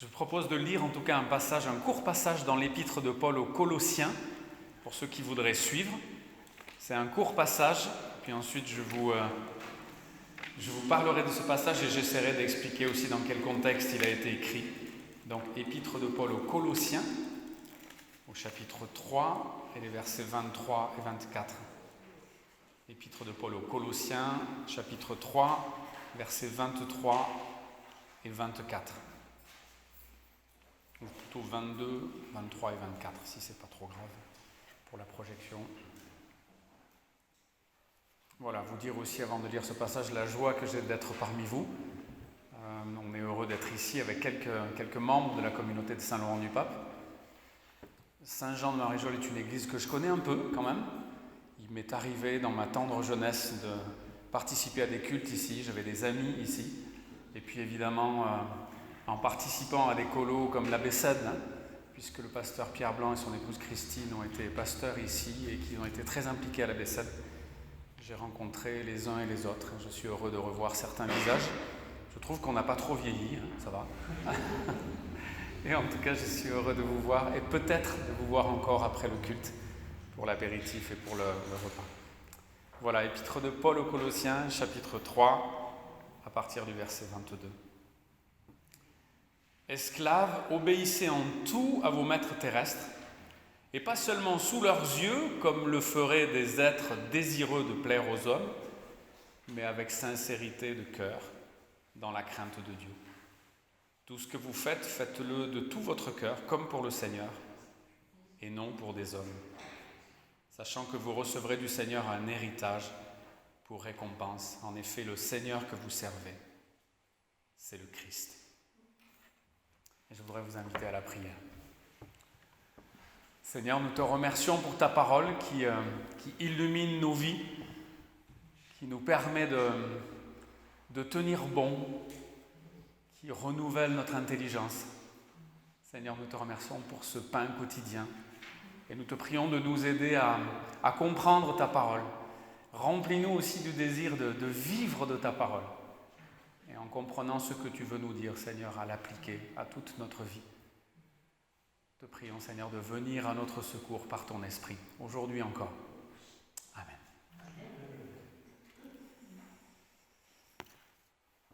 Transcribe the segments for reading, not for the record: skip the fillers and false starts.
Je vous propose de lire en tout cas un court passage dans l'épître de Paul aux Colossiens, pour ceux qui voudraient suivre. C'est un court passage, puis ensuite je vous parlerai de ce passage et j'essaierai d'expliquer aussi dans quel contexte il a été écrit. Donc, épître de Paul aux Colossiens, au chapitre 3 et les versets 23 et 24. Épître de Paul aux Colossiens, chapitre 3, versets 23 et 24. Ou plutôt 22, 23 et 24, si c'est pas trop grave pour la projection. Voilà, vous dire aussi avant de lire ce passage la joie que j'ai d'être parmi vous. On est heureux d'être ici avec quelques membres de la communauté de Saint-Laurent-du-Pape. Saint-Jean-de-Marie-Jol est une église que je connais un peu quand même. Il m'est arrivé dans ma tendre jeunesse de participer à des cultes ici, j'avais des amis ici. Et puis évidemment, en participant à des colos comme l'Abbé Cède, puisque le pasteur Pierre Blanc et son épouse Christine ont été pasteurs ici et qui ont été très impliqués à l'Abbé Cède, j'ai rencontré les uns et les autres. Je suis heureux de revoir certains visages. Je trouve qu'on n'a pas trop vieilli, ça va. Et en tout cas, je suis heureux de vous voir et peut-être de vous voir encore après le culte pour l'apéritif et pour le repas. Voilà, épître de Paul aux Colossiens, chapitre 3, à partir du verset 22. Esclaves, obéissez en tout à vos maîtres terrestres, et pas seulement sous leurs yeux, comme le feraient des êtres désireux de plaire aux hommes, mais avec sincérité de cœur, dans la crainte de Dieu. Tout ce que vous faites, faites-le de tout votre cœur, comme pour le Seigneur, et non pour des hommes, sachant que vous recevrez du Seigneur un héritage pour récompense. En effet, le Seigneur que vous servez, c'est le Christ. Et je voudrais vous inviter à la prière. Seigneur, nous te remercions pour ta parole qui illumine nos vies, qui nous permet de tenir bon, qui renouvelle notre intelligence. Seigneur, nous te remercions pour ce pain quotidien et nous te prions de nous aider à comprendre ta parole. Remplis-nous aussi du désir de vivre de ta parole. Et en comprenant ce que tu veux nous dire, Seigneur, à l'appliquer à toute notre vie. Te prions, Seigneur, de venir à notre secours par ton esprit, aujourd'hui encore. Amen.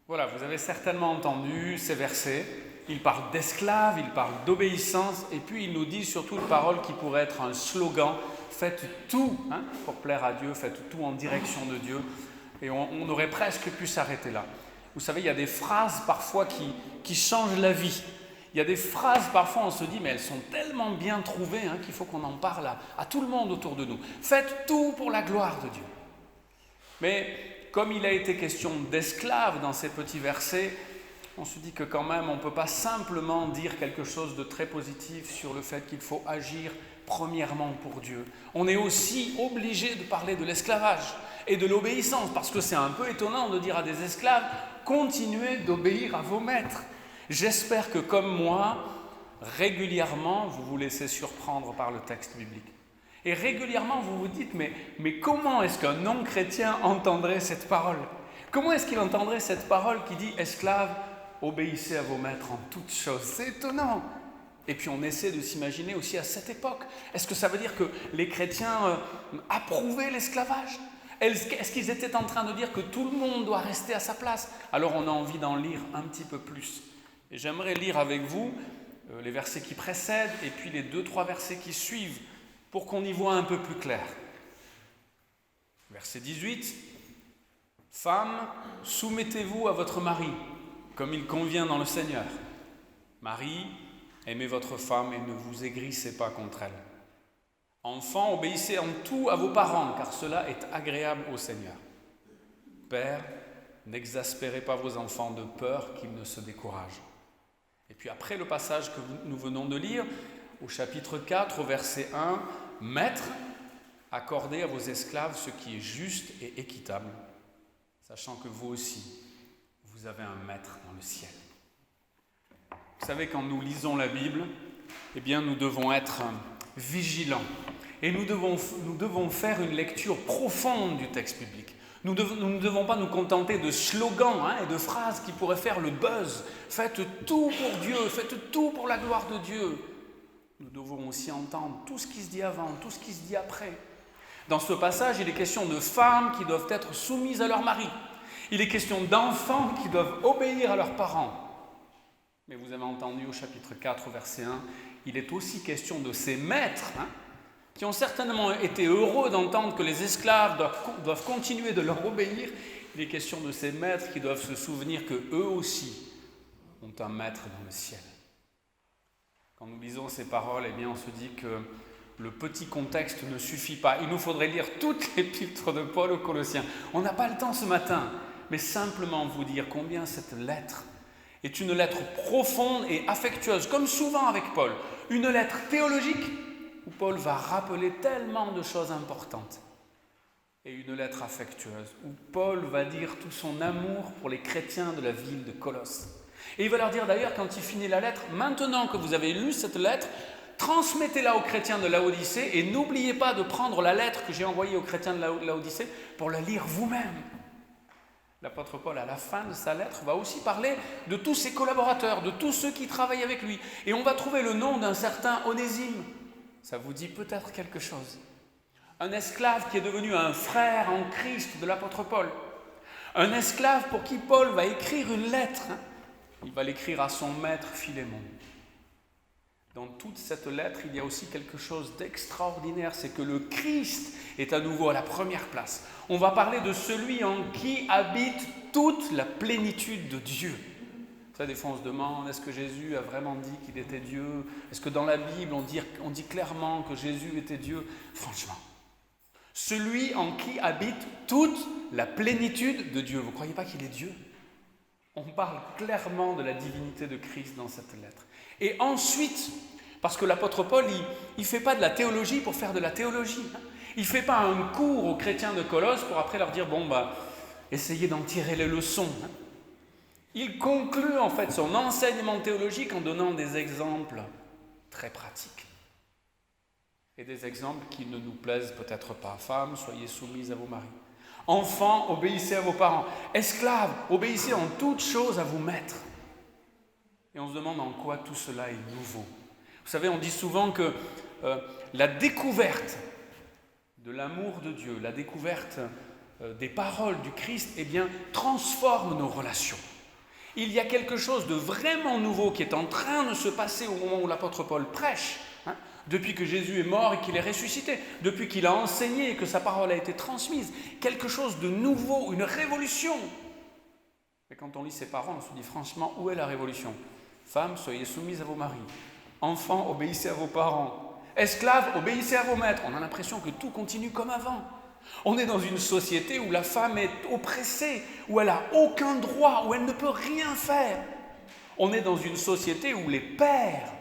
Voilà, vous avez certainement entendu ces versets. Il parle d'esclaves, il parle d'obéissance, et puis il nous dit surtout une parole qui pourrait être un slogan. Faites tout pour plaire à Dieu, faites tout en direction de Dieu. Et on aurait presque pu s'arrêter là. Vous savez, il y a des phrases parfois qui changent la vie. Il y a des phrases parfois on se dit mais elles sont tellement bien trouvées qu'il faut qu'on en parle à tout le monde autour de nous. Faites tout pour la gloire de Dieu. Mais comme il a été question d'esclaves dans ces petits versets, on se dit que quand même on ne peut pas simplement dire quelque chose de très positif sur le fait qu'il faut agir premièrement pour Dieu. On est aussi obligé de parler de l'esclavage et de l'obéissance, parce que c'est un peu étonnant de dire à des esclaves « Continuez d'obéir à vos maîtres ». J'espère que comme moi, régulièrement, vous vous laissez surprendre par le texte biblique. Et régulièrement, vous vous dites « Mais comment est-ce qu'un non-chrétien entendrait cette parole ? Comment est-ce qu'il entendrait cette parole qui dit « Esclaves, obéissez à vos maîtres en toutes choses ». C'est étonnant. Et puis on essaie de s'imaginer aussi à cette époque. Est-ce que ça veut dire que les chrétiens approuvaient l'esclavage ? Est-ce qu'ils étaient en train de dire que tout le monde doit rester à sa place ? Alors on a envie d'en lire un petit peu plus. Et j'aimerais lire avec vous les versets qui précèdent et puis les 2-3 versets qui suivent pour qu'on y voit un peu plus clair. Verset 18. « Femmes, soumettez-vous à votre mari, comme il convient dans le Seigneur. Marie, aimez votre femme et ne vous aigrissez pas contre elle. Enfants, obéissez en tout à vos parents, car cela est agréable au Seigneur. Père, n'exaspérez pas vos enfants de peur qu'ils ne se découragent. » Et puis après le passage que nous venons de lire, au chapitre 4, au verset 1, « Maîtres, accordez à vos esclaves ce qui est juste et équitable, sachant que vous aussi, vous avez un maître dans le ciel. » Vous savez, quand nous lisons la Bible, eh bien nous devons être vigilants. Et nous devons faire une lecture profonde du texte biblique. Nous ne devons pas nous contenter de slogans et de phrases qui pourraient faire le buzz. Faites tout pour Dieu, faites tout pour la gloire de Dieu. Nous devons aussi entendre tout ce qui se dit avant, tout ce qui se dit après. Dans ce passage, il est question de femmes qui doivent être soumises à leur mari. Il est question d'enfants qui doivent obéir à leurs parents. Mais vous avez entendu au chapitre 4, verset 1, il est aussi question de ces maîtres qui ont certainement été heureux d'entendre que les esclaves doivent continuer de leur obéir. Il est question de ces maîtres qui doivent se souvenir qu'eux aussi ont un maître dans le ciel. Quand nous lisons ces paroles, eh bien, on se dit que le petit contexte ne suffit pas. Il nous faudrait lire toute l'épître de Paul aux Colossiens. On n'a pas le temps ce matin, mais simplement vous dire combien cette lettre est une lettre profonde et affectueuse, comme souvent avec Paul. Une lettre théologique où Paul va rappeler tellement de choses importantes. Et une lettre affectueuse où Paul va dire tout son amour pour les chrétiens de la ville de Colosse. Et il va leur dire d'ailleurs, quand il finit la lettre, maintenant que vous avez lu cette lettre, transmettez-la aux chrétiens de Laodicée et n'oubliez pas de prendre la lettre que j'ai envoyée aux chrétiens de Laodicée pour la lire vous-même. L'apôtre Paul, à la fin de sa lettre, va aussi parler de tous ses collaborateurs, de tous ceux qui travaillent avec lui. Et on va trouver le nom d'un certain Onésime. Ça vous dit peut-être quelque chose. Un esclave qui est devenu un frère en Christ de l'apôtre Paul. Un esclave pour qui Paul va écrire une lettre. Il va l'écrire à son maître Philémon. Dans toute cette lettre, il y a aussi quelque chose d'extraordinaire, c'est que le Christ est à nouveau à la première place. On va parler de celui en qui habite toute la plénitude de Dieu. Vous savez, des fois on se demande, est-ce que Jésus a vraiment dit qu'il était Dieu? Est-ce que dans la Bible on dit clairement que Jésus était Dieu? Franchement, celui en qui habite toute la plénitude de Dieu. Vous ne croyez pas qu'il est Dieu? On parle clairement de la divinité de Christ dans cette lettre. Et ensuite, parce que l'apôtre Paul, il ne fait pas de la théologie pour faire de la théologie. Il ne fait pas un cours aux chrétiens de Colosse pour après leur dire, essayez d'en tirer les leçons. Il conclut en fait son enseignement théologique en donnant des exemples très pratiques. Et des exemples qui ne nous plaisent peut-être pas. Femmes, soyez soumises à vos maris. Enfants, obéissez à vos parents. Esclaves, obéissez en toutes choses à vos maîtres. Et on se demande en quoi tout cela est nouveau. Vous savez, on dit souvent que la découverte de l'amour de Dieu, la découverte des paroles du Christ, transforme nos relations. Il y a quelque chose de vraiment nouveau qui est en train de se passer au moment où l'apôtre Paul prêche, depuis que Jésus est mort et qu'il est ressuscité, depuis qu'il a enseigné et que sa parole a été transmise. Quelque chose de nouveau, une révolution. Et quand on lit ces paroles, on se dit franchement, où est la révolution? Femmes, soyez soumises à vos maris. Enfants, obéissez à vos parents. Esclaves, obéissez à vos maîtres. On a l'impression que tout continue comme avant. On est dans une société où la femme est oppressée, où elle n'a aucun droit, où elle ne peut rien faire. On est dans une société où les pères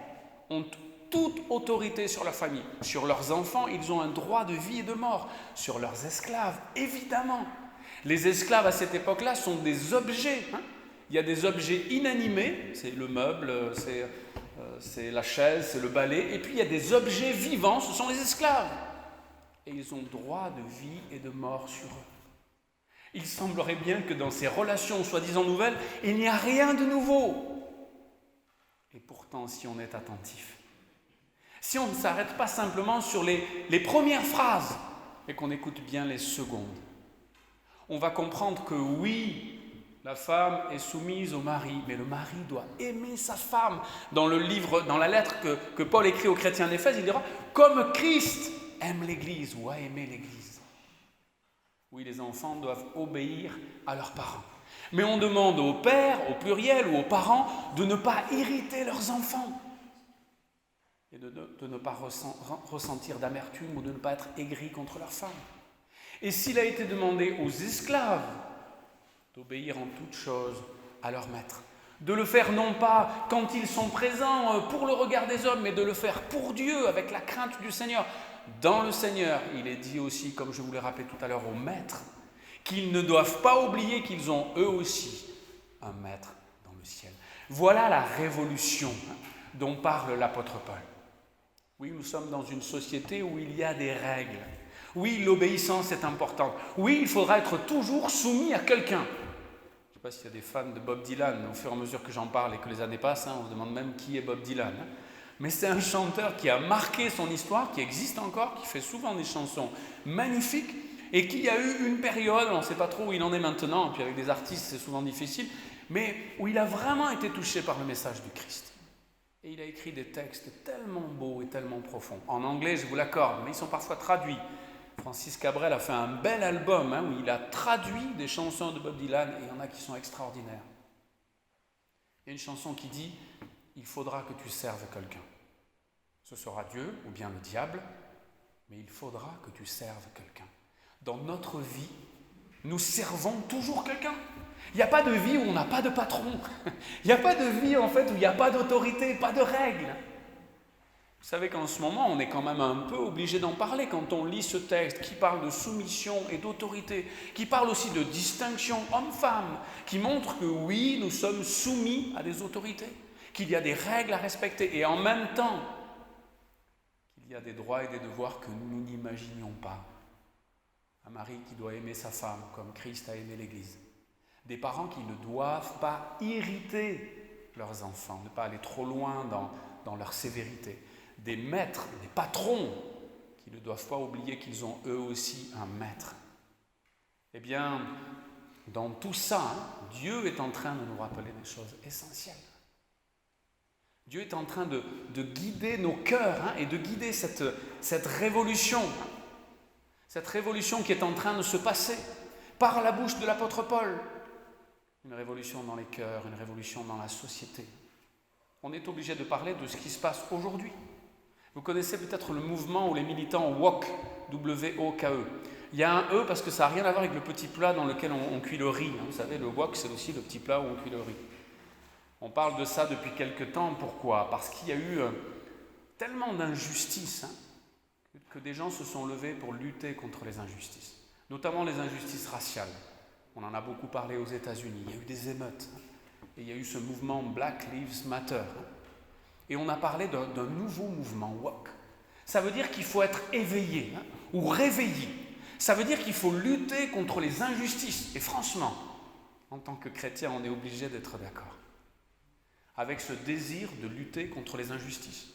ont toute autorité sur la famille. Sur leurs enfants, ils ont un droit de vie et de mort. Sur leurs esclaves, évidemment. Les esclaves à cette époque-là sont des objets. Il y a des objets inanimés, c'est le meuble, c'est la chaise, c'est le balai. Et puis il y a des objets vivants, ce sont les esclaves. Et ils ont droit de vie et de mort sur eux. Il semblerait bien que dans ces relations soi-disant nouvelles, il n'y a rien de nouveau. Et pourtant, si on est attentif, si on ne s'arrête pas simplement sur les premières phrases et qu'on écoute bien les secondes, on va comprendre que oui, la femme est soumise au mari, mais le mari doit aimer sa femme. Dans la lettre que Paul écrit aux chrétiens d'Éphèse, il dira « Comme Christ aime l'Église ou a aimé l'Église ». Oui, les enfants doivent obéir à leurs parents. Mais on demande aux pères, au pluriel ou aux parents, de ne pas irriter leurs enfants et de ne pas ressentir d'amertume ou de ne pas être aigris contre leur femme. Et s'il a été demandé aux esclaves d'obéir en toutes choses à leur maître, de le faire non pas quand ils sont présents pour le regard des hommes, mais de le faire pour Dieu, avec la crainte du Seigneur. Dans le Seigneur, il est dit aussi, comme je vous l'ai rappelé tout à l'heure, aux maîtres, qu'ils ne doivent pas oublier qu'ils ont eux aussi un maître dans le ciel. Voilà la révolution dont parle l'apôtre Paul. Oui, nous sommes dans une société où il y a des règles, Oui, l'obéissance est importante. Oui, il faudra être toujours soumis à quelqu'un. Je ne sais pas s'il y a des fans de Bob Dylan, au fur et à mesure que j'en parle et que les années passent, on se demande même qui est Bob Dylan. Mais c'est un chanteur qui a marqué son histoire, qui existe encore, qui fait souvent des chansons magnifiques, et qui a eu une période, on ne sait pas trop où il en est maintenant, et puis avec des artistes c'est souvent difficile, mais où il a vraiment été touché par le message du Christ. Et il a écrit des textes tellement beaux et tellement profonds. En anglais, je vous l'accorde, mais ils sont parfois traduits. Francis Cabrel a fait un bel album où il a traduit des chansons de Bob Dylan, et il y en a qui sont extraordinaires. Il y a une chanson qui dit « Il faudra que tu serves quelqu'un. Ce sera Dieu ou bien le diable, mais il faudra que tu serves quelqu'un. » Dans notre vie, nous servons toujours quelqu'un. Il n'y a pas de vie où on n'a pas de patron. Il n'y a pas de vie en fait où il n'y a pas d'autorité, pas de règles. Vous savez qu'en ce moment, on est quand même un peu obligé d'en parler quand on lit ce texte qui parle de soumission et d'autorité, qui parle aussi de distinction homme-femme, qui montre que oui, nous sommes soumis à des autorités, qu'il y a des règles à respecter et en même temps qu'il y a des droits et des devoirs que nous n'imaginions pas. Un mari qui doit aimer sa femme comme Christ a aimé l'Église. Des parents qui ne doivent pas irriter leurs enfants, ne pas aller trop loin dans leur sévérité. Des maîtres, des patrons qui ne doivent pas oublier qu'ils ont eux aussi un maître. Eh bien, dans tout ça, Dieu est en train de nous rappeler des choses essentielles. Dieu est en train de guider nos cœurs et de guider cette révolution. Cette révolution qui est en train de se passer par la bouche de l'apôtre Paul. Une révolution dans les cœurs, une révolution dans la société. On est obligé de parler de ce qui se passe aujourd'hui. Vous connaissez peut-être le mouvement où les militants WOKE, W-O-K-E. Il y a un E parce que ça n'a rien à voir avec le petit plat dans lequel on cuit le riz. Vous savez, le wok, c'est aussi le petit plat où on cuit le riz. On parle de ça depuis quelque temps. Pourquoi ? Parce qu'il y a eu tellement d'injustices que des gens se sont levés pour lutter contre les injustices, notamment les injustices raciales. On en a beaucoup parlé aux États-Unis. Il y a eu des émeutes. Et il y a eu ce mouvement Black Lives Matter. Et on a parlé d'un nouveau mouvement, WOKE. Ça veut dire qu'il faut être éveillé ou réveillé. Ça veut dire qu'il faut lutter contre les injustices. Et franchement, en tant que chrétien, on est obligé d'être d'accord avec ce désir de lutter contre les injustices.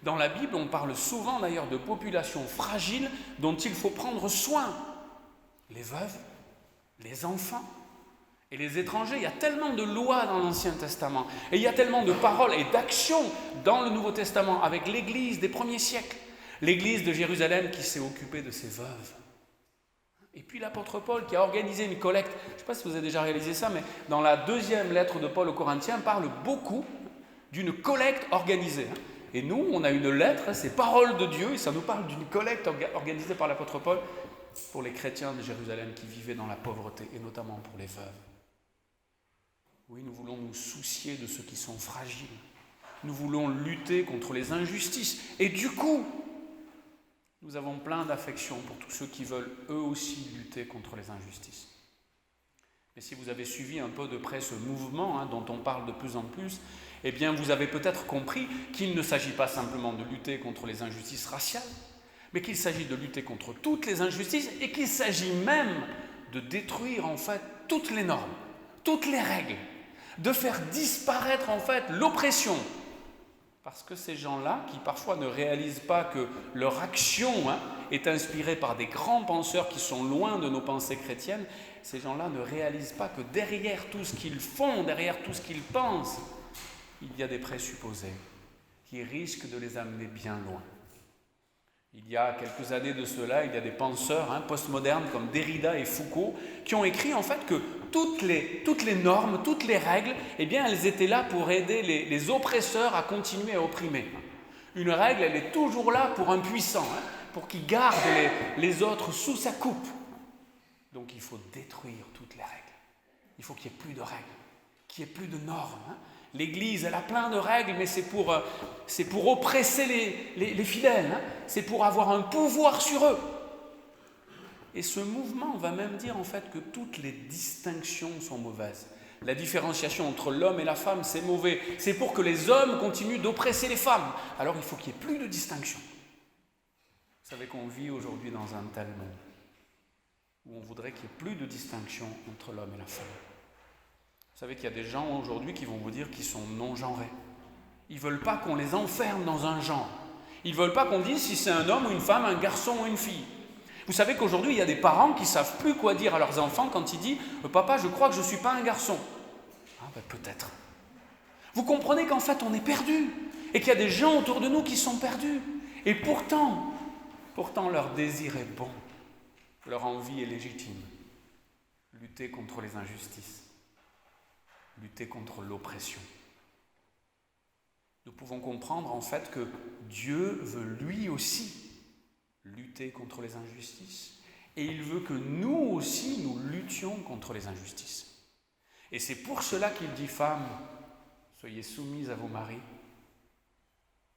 Dans la Bible, on parle souvent d'ailleurs de populations fragiles dont il faut prendre soin. Les veuves, les enfants et les étrangers. Il y a tellement de lois dans l'Ancien Testament et il y a tellement de paroles et d'actions dans le Nouveau Testament avec l'Église des premiers siècles. L'Église de Jérusalem qui s'est occupée de ses veuves. Et puis l'apôtre Paul qui a organisé une collecte. Je ne sais pas si vous avez déjà réalisé ça, mais dans la deuxième lettre de Paul aux Corinthiens, parle beaucoup d'une collecte organisée. Et nous, on a une lettre, c'est parole de Dieu, et ça nous parle d'une collecte organisée par l'apôtre Paul pour les chrétiens de Jérusalem qui vivaient dans la pauvreté, et notamment pour les veuves. Oui, nous voulons nous soucier de ceux qui sont fragiles. Nous voulons lutter contre les injustices. Et du coup, nous avons plein d'affection pour tous ceux qui veulent eux aussi lutter contre les injustices. Mais si vous avez suivi un peu de près ce mouvement dont on parle de plus en plus, eh bien vous avez peut-être compris qu'il ne s'agit pas simplement de lutter contre les injustices raciales, mais qu'il s'agit de lutter contre toutes les injustices et qu'il s'agit même de détruire en fait toutes les normes, toutes les règles, de faire disparaître en fait l'oppression. Parce que ces gens-là, qui parfois ne réalisent pas que leur action est inspirée par des grands penseurs qui sont loin de nos pensées chrétiennes, ces gens-là ne réalisent pas que derrière tout ce qu'ils font, derrière tout ce qu'ils pensent, il y a des présupposés qui risquent de les amener bien loin. Il y a quelques années de cela, il y a des penseurs postmodernes comme Derrida et Foucault qui ont écrit en fait que toutes les normes, toutes les règles, eh bien, elles étaient là pour aider les oppresseurs à continuer à opprimer. Une règle, elle est toujours là pour un puissant, pour qu'il garde les autres sous sa coupe. Donc il faut détruire toutes les règles. Il faut qu'il n'y ait plus de règles, qu'il n'y ait plus de normes. L'Église, elle a plein de règles, mais c'est pour oppresser les fidèles. C'est pour avoir un pouvoir sur eux. Et ce mouvement va même dire en fait que toutes les distinctions sont mauvaises. La différenciation entre l'homme et la femme, c'est mauvais. C'est pour que les hommes continuent d'oppresser les femmes. Alors il faut qu'il n'y ait plus de distinction. Vous savez qu'on vit aujourd'hui dans un tel monde où on voudrait qu'il n'y ait plus de distinction entre l'homme et la femme. Vous savez qu'il y a des gens aujourd'hui qui vont vous dire qu'ils sont non-genrés. Ils ne veulent pas qu'on les enferme dans un genre. Ils ne veulent pas qu'on dise si c'est un homme ou une femme, un garçon ou une fille. Vous savez qu'aujourd'hui, il y a des parents qui ne savent plus quoi dire à leurs enfants quand ils disent « Papa, je crois que je ne suis pas un garçon. » Ah ben peut-être. Vous comprenez qu'en fait, on est perdu et qu'il y a des gens autour de nous qui sont perdus. Et pourtant, leur désir est bon. Leur envie est légitime. Lutter contre les injustices. Lutter contre l'oppression. Nous pouvons comprendre en fait que Dieu veut lui aussi lutter contre les injustices et il veut que nous aussi nous luttions contre les injustices. Et c'est pour cela qu'il dit « Femmes, soyez soumises à vos maris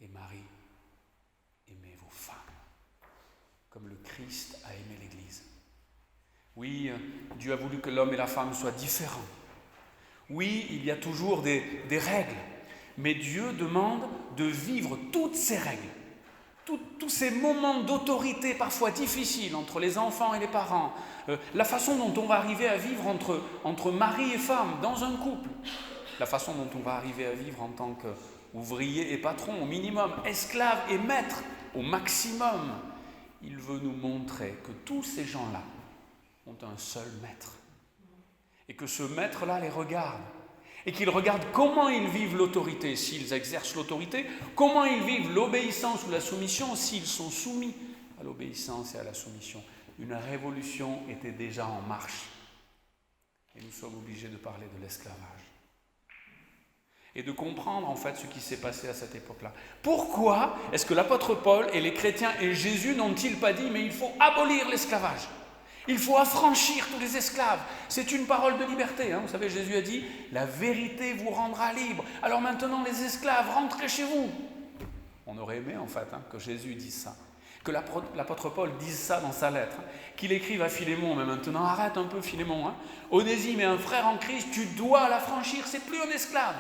et maris, aimez vos femmes, comme le Christ a aimé l'Église. » Oui, Dieu a voulu que l'homme et la femme soient différents. Oui, il y a toujours des règles. Mais Dieu demande de vivre toutes ces règles, tous ces moments d'autorité parfois difficiles entre les enfants et les parents, la façon dont on va arriver à vivre entre mari et femme dans un couple, la façon dont on va arriver à vivre en tant qu'ouvrier et patron au minimum, esclave et maître au maximum. Il veut nous montrer que tous ces gens-là ont un seul maître et que ce maître-là les regarde. Et qu'ils regardent comment ils vivent l'autorité, s'ils exercent l'autorité, comment ils vivent l'obéissance ou la soumission, s'ils sont soumis à l'obéissance et à la soumission. Une révolution était déjà en marche. Et nous sommes obligés de parler de l'esclavage. Et de comprendre en fait ce qui s'est passé à cette époque-là. Pourquoi est-ce que l'apôtre Paul et les chrétiens et Jésus n'ont-ils pas dit « mais il faut abolir l'esclavage ». Il faut affranchir tous les esclaves. C'est une parole de liberté. Vous savez, Jésus a dit « La vérité vous rendra libre. Alors maintenant, les esclaves, rentrez chez vous. » On aurait aimé, en fait, que Jésus dise ça. Que l'apôtre Paul dise ça dans sa lettre. Qu'il écrive à Philémon, mais maintenant, arrête un peu Philémon. Onésime est un frère en Christ, tu dois l'affranchir, c'est plus un esclave.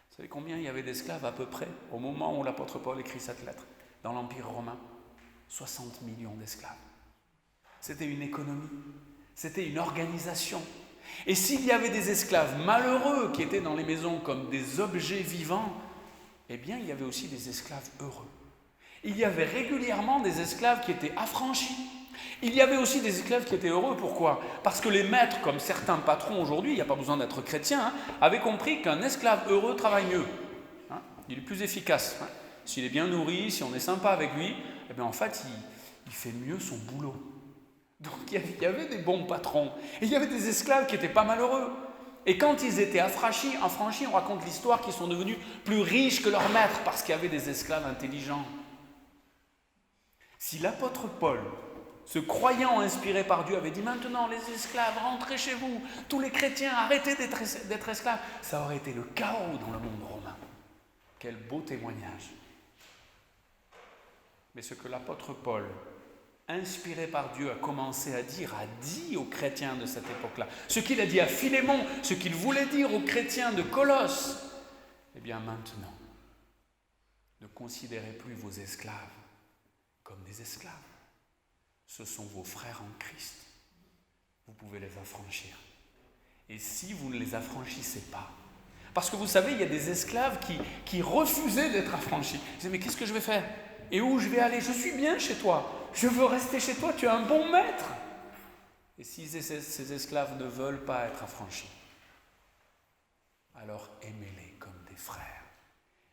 Vous savez combien il y avait d'esclaves à peu près au moment où l'apôtre Paul écrit cette lettre dans l'Empire romain? 60 millions d'esclaves. C'était une économie, c'était une organisation. Et s'il y avait des esclaves malheureux qui étaient dans les maisons comme des objets vivants, eh bien il y avait aussi des esclaves heureux. Il y avait régulièrement des esclaves qui étaient affranchis. Il y avait aussi des esclaves qui étaient heureux. Pourquoi? Parce que les maîtres, comme certains patrons aujourd'hui, il n'y a pas besoin d'être chrétien, avaient compris qu'un esclave heureux travaille mieux. Il est plus efficace. S'il est bien nourri, si on est sympa avec lui, eh bien en fait il fait mieux son boulot. Donc il y avait des bons patrons. Et il y avait des esclaves qui n'étaient pas malheureux. Et quand ils étaient affranchis, on raconte l'histoire qu'ils sont devenus plus riches que leurs maîtres parce qu'il y avait des esclaves intelligents. Si l'apôtre Paul, se croyant inspiré par Dieu, avait dit « Maintenant les esclaves, rentrez chez vous, tous les chrétiens, arrêtez d'être esclaves », ça aurait été le chaos dans le monde romain. Quel beau témoignage. Mais ce que l'apôtre Paul, inspiré par Dieu, a commencé à dire, a dit aux chrétiens de cette époque-là, ce qu'il a dit à Philémon, ce qu'il voulait dire aux chrétiens de Colosse, eh bien maintenant, ne considérez plus vos esclaves comme des esclaves. Ce sont vos frères en Christ. Vous pouvez les affranchir. Et si vous ne les affranchissez pas, parce que vous savez, il y a des esclaves qui refusaient d'être affranchis. Ils disaient, mais qu'est-ce que je vais faire? Et où je vais aller? Je suis bien chez toi. Je veux rester chez toi, tu es un bon maître. Et si ces esclaves ne veulent pas être affranchis, alors aimez-les comme des frères.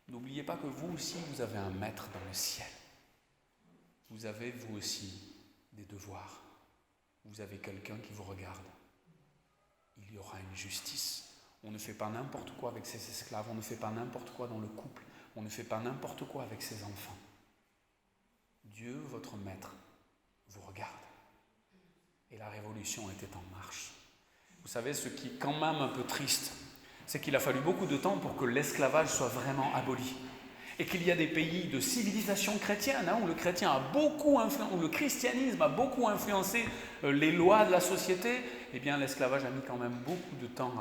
N'oubliez pas que vous aussi, vous avez un maître dans le ciel. Vous avez, vous aussi, des devoirs. Vous avez quelqu'un qui vous regarde. Il y aura une justice. On ne fait pas n'importe quoi avec ses esclaves, on ne fait pas n'importe quoi dans le couple, on ne fait pas n'importe quoi avec ses enfants. Dieu, votre maître, vous regarde. Et la révolution était en marche. Vous savez, ce qui est quand même un peu triste, c'est qu'il a fallu beaucoup de temps pour que l'esclavage soit vraiment aboli. Et qu'il y a des pays de civilisation chrétienne où le christianisme a beaucoup influencé les lois de la société, eh bien l'esclavage a mis quand même beaucoup de temps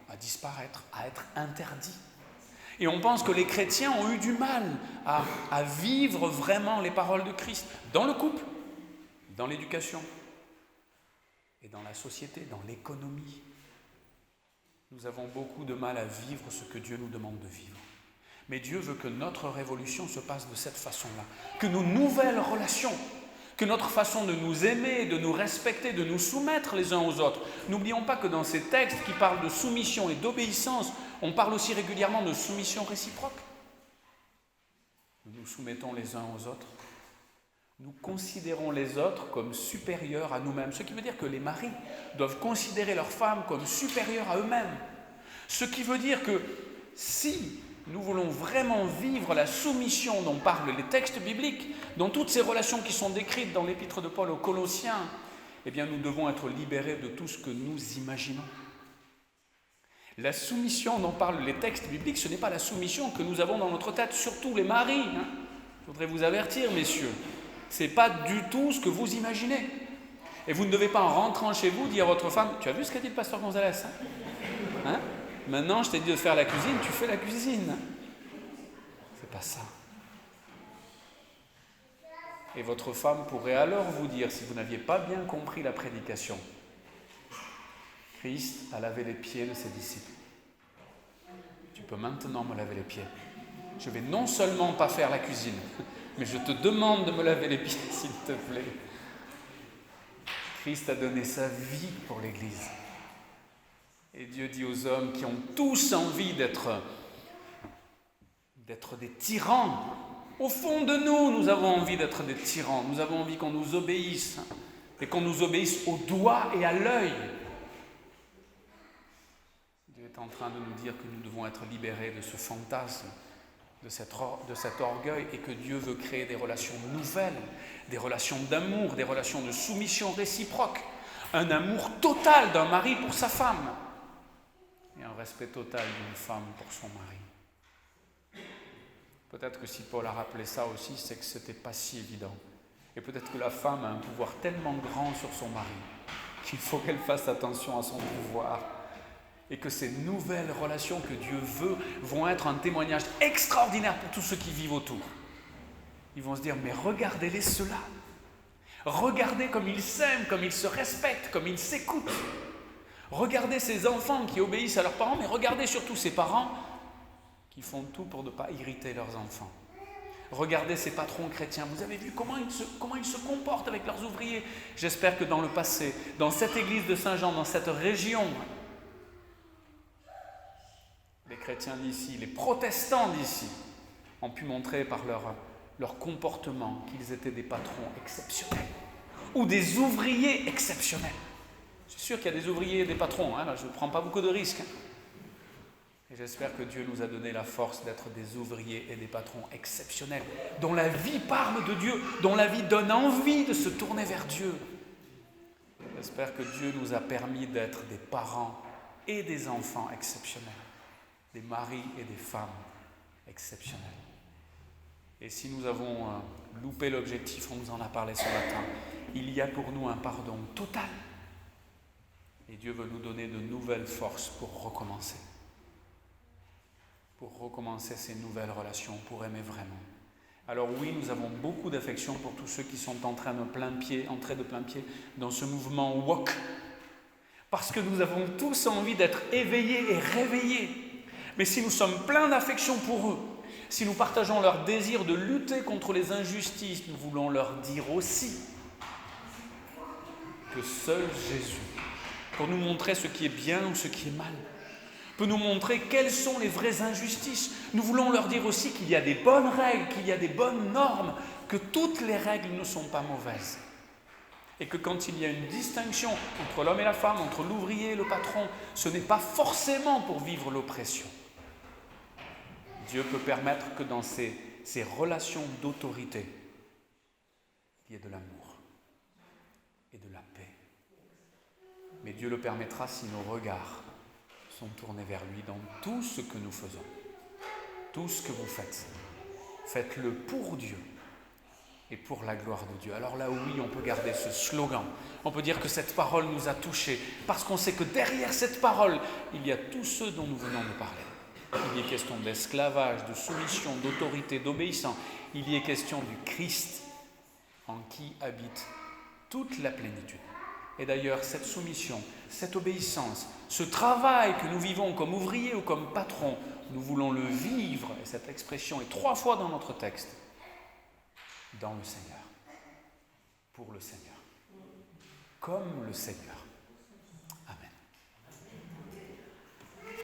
à disparaître, à être interdit. Et on pense que les chrétiens ont eu du mal à vivre vraiment les paroles de Christ dans le couple, dans l'éducation et dans la société, dans l'économie. Nous avons beaucoup de mal à vivre ce que Dieu nous demande de vivre. Mais Dieu veut que notre révolution se passe de cette façon-là, que nos nouvelles relations, que notre façon de nous aimer, de nous respecter, de nous soumettre les uns aux autres. N'oublions pas que dans ces textes qui parlent de soumission et d'obéissance, on parle aussi régulièrement de soumission réciproque. Nous nous soumettons les uns aux autres. Nous considérons les autres comme supérieurs à nous-mêmes. Ce qui veut dire que les maris doivent considérer leurs femmes comme supérieures à eux-mêmes. Ce qui veut dire que si nous voulons vraiment vivre la soumission dont parlent les textes bibliques, dans toutes ces relations qui sont décrites dans l'épître de Paul aux Colossiens, eh bien nous devons être libérés de tout ce que nous imaginons. La soumission dont parlent les textes bibliques, ce n'est pas la soumission que nous avons dans notre tête, surtout les maris. Je voudrais vous avertir, messieurs, ce n'est pas du tout ce que vous imaginez. Et vous ne devez pas, en rentrant chez vous, dire à votre femme « Tu as vu ce qu'a dit le pasteur Gonzalez hein? Maintenant, je t'ai dit de faire la cuisine, tu fais la cuisine. » C'est pas ça. Et votre femme pourrait alors vous dire, si vous n'aviez pas bien compris la prédication, Christ a lavé les pieds de ses disciples. Tu peux maintenant me laver les pieds. Je vais non seulement pas faire la cuisine, mais je te demande de me laver les pieds, s'il te plaît. Christ a donné sa vie pour l'Église. Et Dieu dit aux hommes qui ont tous envie d'être des tyrans. Au fond de nous, nous avons envie d'être des tyrans. Nous avons envie qu'on nous obéisse. Et qu'on nous obéisse au doigt et à l'œil. Dieu est en train de nous dire que nous devons être libérés de ce fantasme, de cet orgueil, et que Dieu veut créer des relations nouvelles, des relations d'amour, des relations de soumission réciproque, un amour total d'un mari pour sa femme et un respect total d'une femme pour son mari. Peut-être que si Paul a rappelé ça aussi, c'est que ce n'était pas si évident. Et peut-être que la femme a un pouvoir tellement grand sur son mari qu'il faut qu'elle fasse attention à son pouvoir. Et que ces nouvelles relations que Dieu veut vont être un témoignage extraordinaire pour tous ceux qui vivent autour. Ils vont se dire, mais regardez-les ceux-là. Regardez comme ils s'aiment, comme ils se respectent, comme ils s'écoutent. Regardez ces enfants qui obéissent à leurs parents, mais regardez surtout ces parents qui font tout pour ne pas irriter leurs enfants. Regardez ces patrons chrétiens, vous avez vu comment ils se comportent avec leurs ouvriers. J'espère que dans le passé, dans cette église de Saint-Jean, dans cette région, les chrétiens d'ici, les protestants d'ici, ont pu montrer par leur comportement qu'ils étaient des patrons exceptionnels ou des ouvriers exceptionnels. Je suis sûr qu'il y a des ouvriers et des patrons, là, je ne prends pas beaucoup de risques. Et j'espère que Dieu nous a donné la force d'être des ouvriers et des patrons exceptionnels, dont la vie parle de Dieu, dont la vie donne envie de se tourner vers Dieu. J'espère que Dieu nous a permis d'être des parents et des enfants exceptionnels, des maris et des femmes exceptionnels. Et si nous avons loupé l'objectif, on nous en a parlé ce matin, il y a pour nous un pardon total. Et Dieu veut nous donner de nouvelles forces pour recommencer. Pour recommencer ces nouvelles relations, pour aimer vraiment. Alors oui, nous avons beaucoup d'affection pour tous ceux qui sont entrés de plein pied dans ce mouvement woke. Parce que nous avons tous envie d'être éveillés et réveillés. Mais si nous sommes pleins d'affection pour eux, si nous partageons leur désir de lutter contre les injustices, nous voulons leur dire aussi que seul Jésus, pour nous montrer ce qui est bien ou ce qui est mal, peut nous montrer quelles sont les vraies injustices. Nous voulons leur dire aussi qu'il y a des bonnes règles, qu'il y a des bonnes normes, que toutes les règles ne sont pas mauvaises. Et que quand il y a une distinction entre l'homme et la femme, entre l'ouvrier et le patron, ce n'est pas forcément pour vivre l'oppression. Dieu peut permettre que dans ces relations d'autorité, il y ait de l'amour et de la paix. Mais Dieu le permettra si nos regards sont tournés vers lui dans tout ce que nous faisons. Tout ce que vous faites, faites-le pour Dieu et pour la gloire de Dieu. Alors là, oui, on peut garder ce slogan. On peut dire que cette parole nous a touchés parce qu'on sait que derrière cette parole, il y a tous ceux dont nous venons de parler. il y ait question d'esclavage, de soumission, d'autorité, d'obéissance, il y ait question du Christ en qui habite toute la plénitude. Et d'ailleurs, cette soumission, cette obéissance, ce travail que nous vivons comme ouvriers ou comme patrons, nous voulons le vivre, et cette expression est 3 fois dans notre texte, dans le Seigneur, pour le Seigneur, comme le Seigneur.